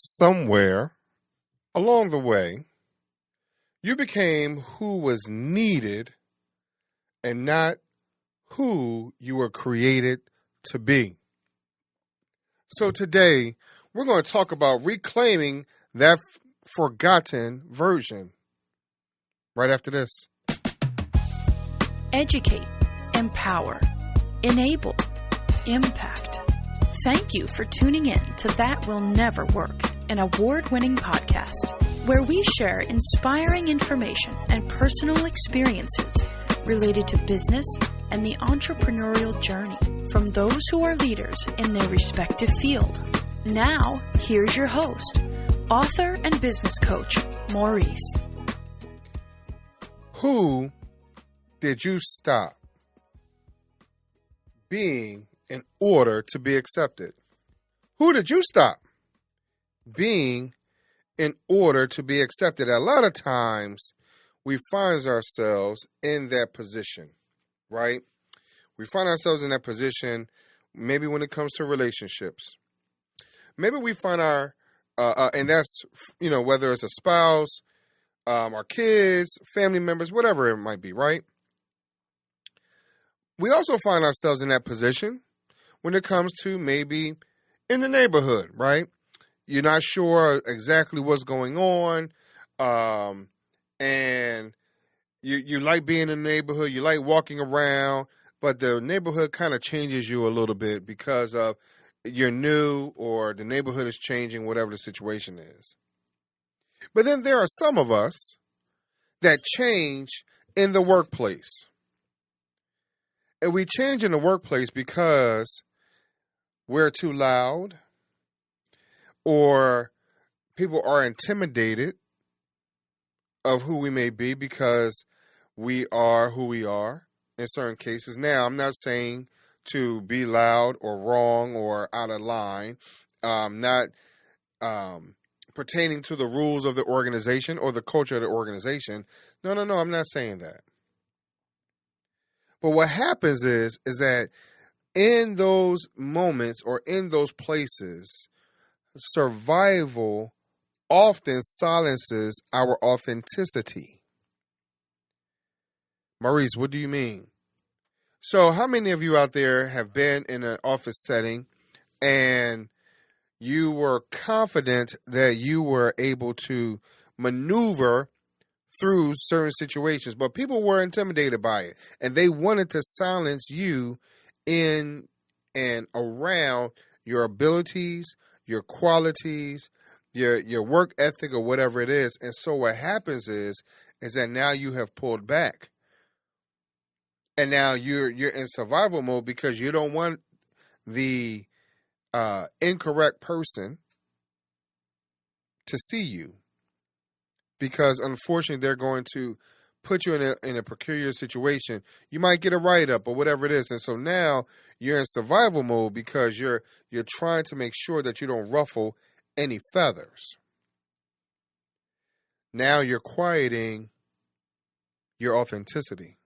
Somewhere along the way, you became who was needed and not who you were created to be. So today, we're going to talk about reclaiming that forgotten version right after this. Educate, empower, enable, impact. Thank you for tuning in to That Will Never Work, an award-winning podcast where we share inspiring information and personal experiences related to business and the entrepreneurial journey from those who are leaders in their respective field. Now, here's your host, author and business coach, Maurice. Who did you stop being in order to be accepted? Who did you stop being in order to be accepted? A lot of times we find ourselves in that position, right? We find ourselves in that position maybe when it comes to relationships. Maybe we find and that's, whether it's a spouse, our kids, family members, whatever it might be, right? We also find ourselves in that position when it comes to maybe in the neighborhood, right? You're not sure exactly what's going on, and you like being in the neighborhood, you like walking around, but the neighborhood kind of changes you a little bit because of you're new or the neighborhood is changing, whatever the situation is. But then there are some of us that change in the workplace. And we change in the workplace because we're too loud or people are intimidated of who we may be because we are who we are in certain cases. Now, I'm not saying to be loud or wrong or out of line, not pertaining to the rules of the organization or the culture of the organization. No, I'm not saying that. But what happens is that in those moments or in those places, survival often silences our authenticity. Maurice, what do you mean? So how many of you out there have been in an office setting and you were confident that you were able to maneuver through certain situations, but people were intimidated by it and they wanted to silence you in and around your abilities, your qualities, your work ethic or whatever it is. And so what happens is that now you have pulled back. And now you're in survival mode because you don't want the incorrect person to see you. Because unfortunately, they're going to put you in a peculiar situation. You might get a write-up or whatever it is. And so now you're in survival mode because you're trying to make sure that you don't ruffle any feathers. Now you're quieting your authenticity.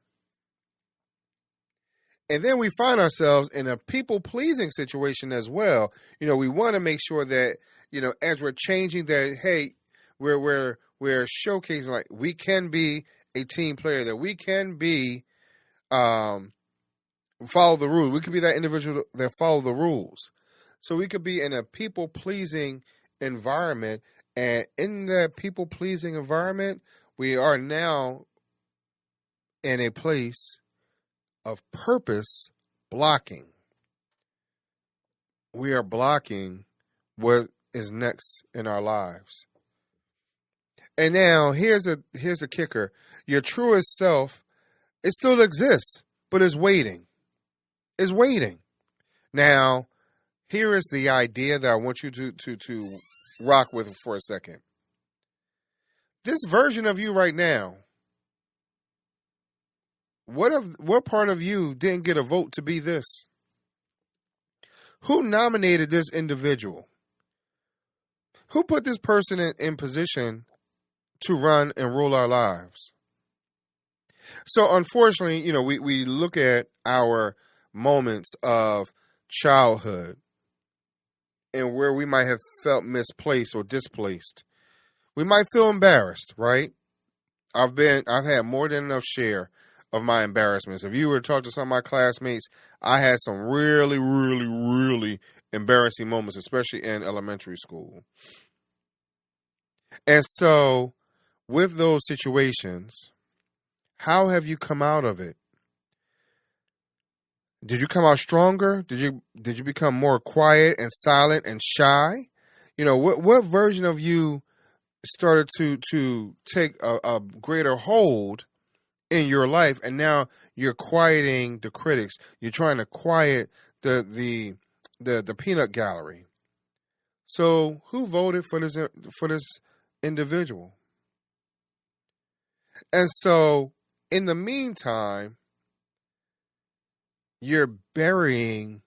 And then we find ourselves in a people-pleasing situation as well. We want to make sure that, as we're changing that, hey, we're showcasing like we can be a team player, that we can be follow the rules. We could be that individual that follow the rules. So we could be in a people-pleasing environment, and in that people-pleasing environment, we are now in a place of purpose blocking. We are blocking what is next in our lives. And now here's a kicker. Your truest self, it still exists, but it's waiting. It's waiting. Now, here is the idea that I want you to rock with for a second. This version of you right now, what part of you didn't get a vote to be this? Who nominated this individual? Who put this person in position to run and rule our lives? So unfortunately, we look at our moments of childhood and where we might have felt misplaced or displaced. We might feel embarrassed, right? I've had more than enough share of my embarrassments. If you were to talk to some of my classmates, I had some really, really, really embarrassing moments, especially in elementary school. And so, with those situations, how have you come out of it? Did you come out stronger? Did you become more quiet and silent and shy? What version of you started to take a greater hold in your life, and now you're quieting the critics. You're trying to quiet the peanut gallery. So who voted for this individual? And so in the meantime, you're burying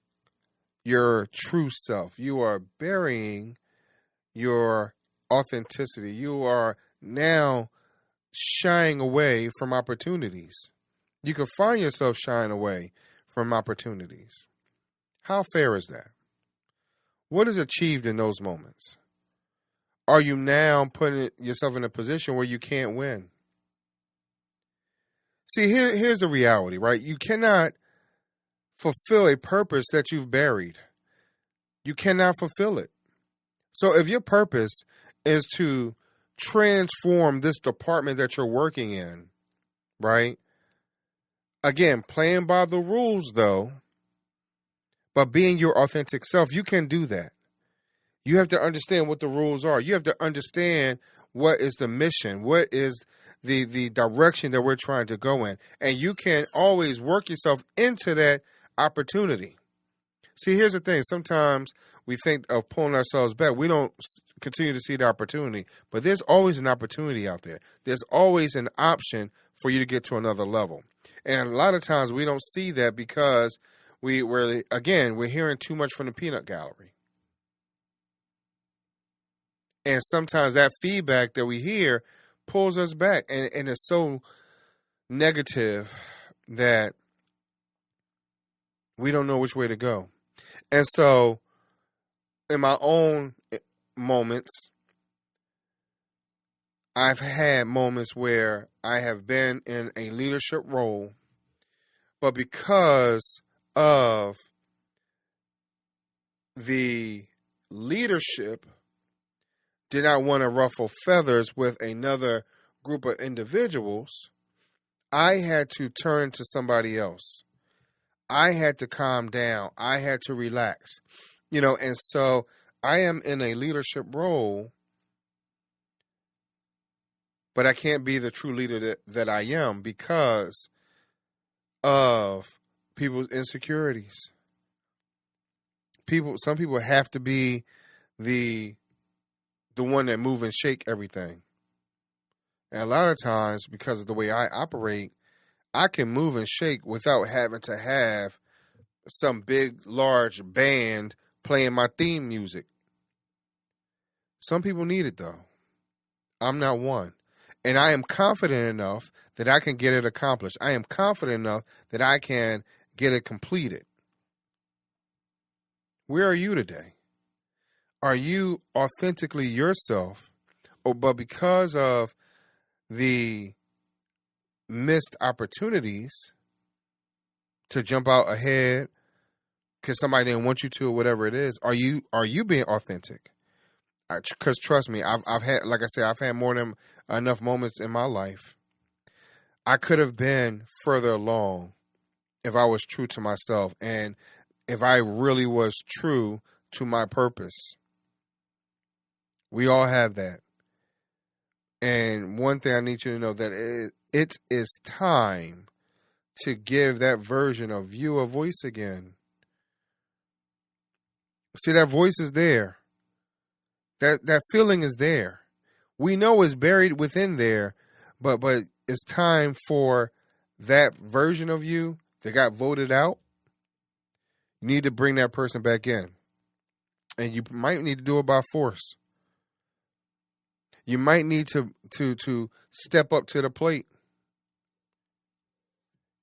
your true self. You are burying your authenticity. You are now shying away from opportunities. You can find yourself shying away from opportunities. How fair is that? What is achieved in those moments? Are you now putting yourself in a position where you can't win? See, here's the reality, right? You cannot fulfill a purpose that you've buried. You cannot fulfill it. So if your purpose is to transform this department that you're working in, right? Again, playing by the rules though, but being your authentic self, you can do that. You have to understand what the rules are. You have to understand what is the mission, what is the direction that we're trying to go in. And you can always work yourself into that opportunity. See, here's the thing. Sometimes we think of pulling ourselves back. We don't continue to see the opportunity, but there's always an opportunity out there. There's always an option for you to get to another level. And a lot of times we don't see that because we're hearing too much from the peanut gallery. And sometimes that feedback that we hear pulls us back, and it's so negative that we don't know which way to go. And so in my own moments, I've had moments where I have been in a leadership role, but because of the leadership did not want to ruffle feathers with another group of individuals, I had to turn to somebody else. I had to calm down. I had to relax. And so I am in a leadership role, but I can't be the true leader that I am because of people's insecurities. Some people have to be the one that move and shake everything. And a lot of times, because of the way I operate, I can move and shake without having to have some big, large band playing my theme music. Some people need it, though. I'm not one. And I am confident enough that I can get it accomplished. I am confident enough that I can get it completed. Where are you today? Are you authentically yourself, but because of the missed opportunities to jump out ahead because somebody didn't want you to, or whatever it is, are you being authentic? Because trust me, I've had, like I said, I've had more than enough moments in my life. I could have been further along if I was true to myself and if I really was true to my purpose. We all have that. And one thing I need you to know that it is time to give that version of you a voice again. See, that voice is there. That feeling is there. We know it's buried within there, but it's time for that version of you that got voted out. You need to bring that person back in. And you might need to do it by force. You might need to step up to the plate.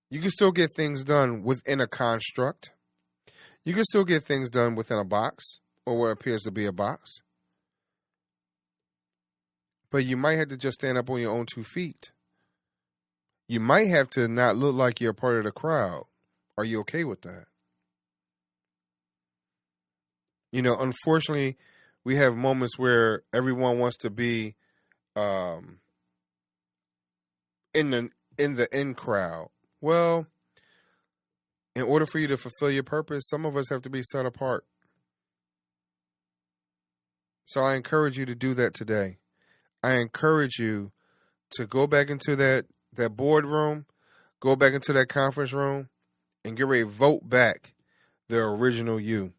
You can still get things done within a construct. You can still get things done within a box. or what appears to be a box. But you might have to just stand up on your own 2 feet. You might have to not look like you're a part of the crowd. Are you okay with that? You know, unfortunately, we have moments where everyone wants to be in the in crowd. Well, in order for you to fulfill your purpose, some of us have to be set apart. So I encourage you to do that today. I encourage you to go back into that boardroom, go back into that conference room, and get ready to vote back the original you,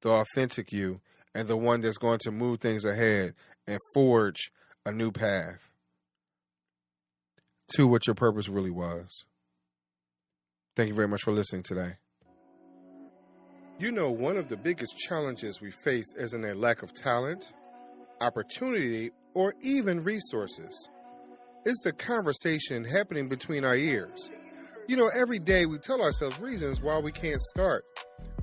the authentic you, and the one that's going to move things ahead and forge a new path to what your purpose really was. Thank you very much for listening today. You know, one of the biggest challenges we face isn't a lack of talent, opportunity, or even resources. It's the conversation happening between our ears. You know, every day we tell ourselves reasons why we can't start,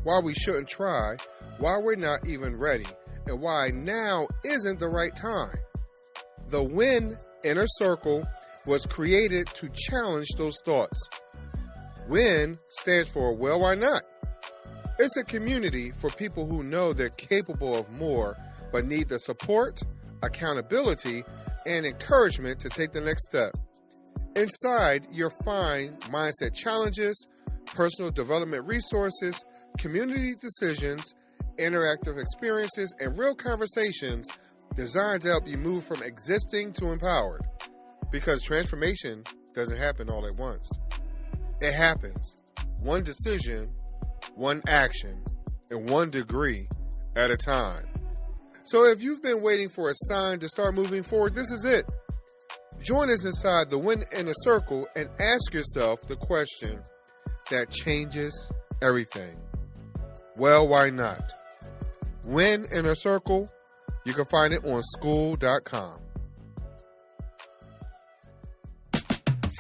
why we shouldn't try, why we're not even ready, and why now isn't the right time. The Win Inner Circle was created to challenge those thoughts. WIN stands for Well, Why Not? It's a community for people who know they're capable of more, but need the support, accountability, and encouragement to take the next step. Inside, you'll find mindset challenges, personal development resources, community decisions, interactive experiences, and real conversations designed to help you move from existing to empowered. Because transformation doesn't happen all at once. It happens one decision, one action, and 1 degree at a time. So if you've been waiting for a sign to start moving forward, this is it. Join us inside the Win Inner Circle and ask yourself the question that changes everything. Well, why not? Win Inner Circle. You can find it on school.com.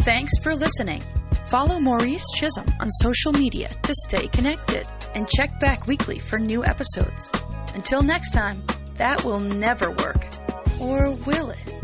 Thanks for listening. Follow Maurice Chisholm on social media to stay connected and check back weekly for new episodes. Until next time, that will never work. Or will it?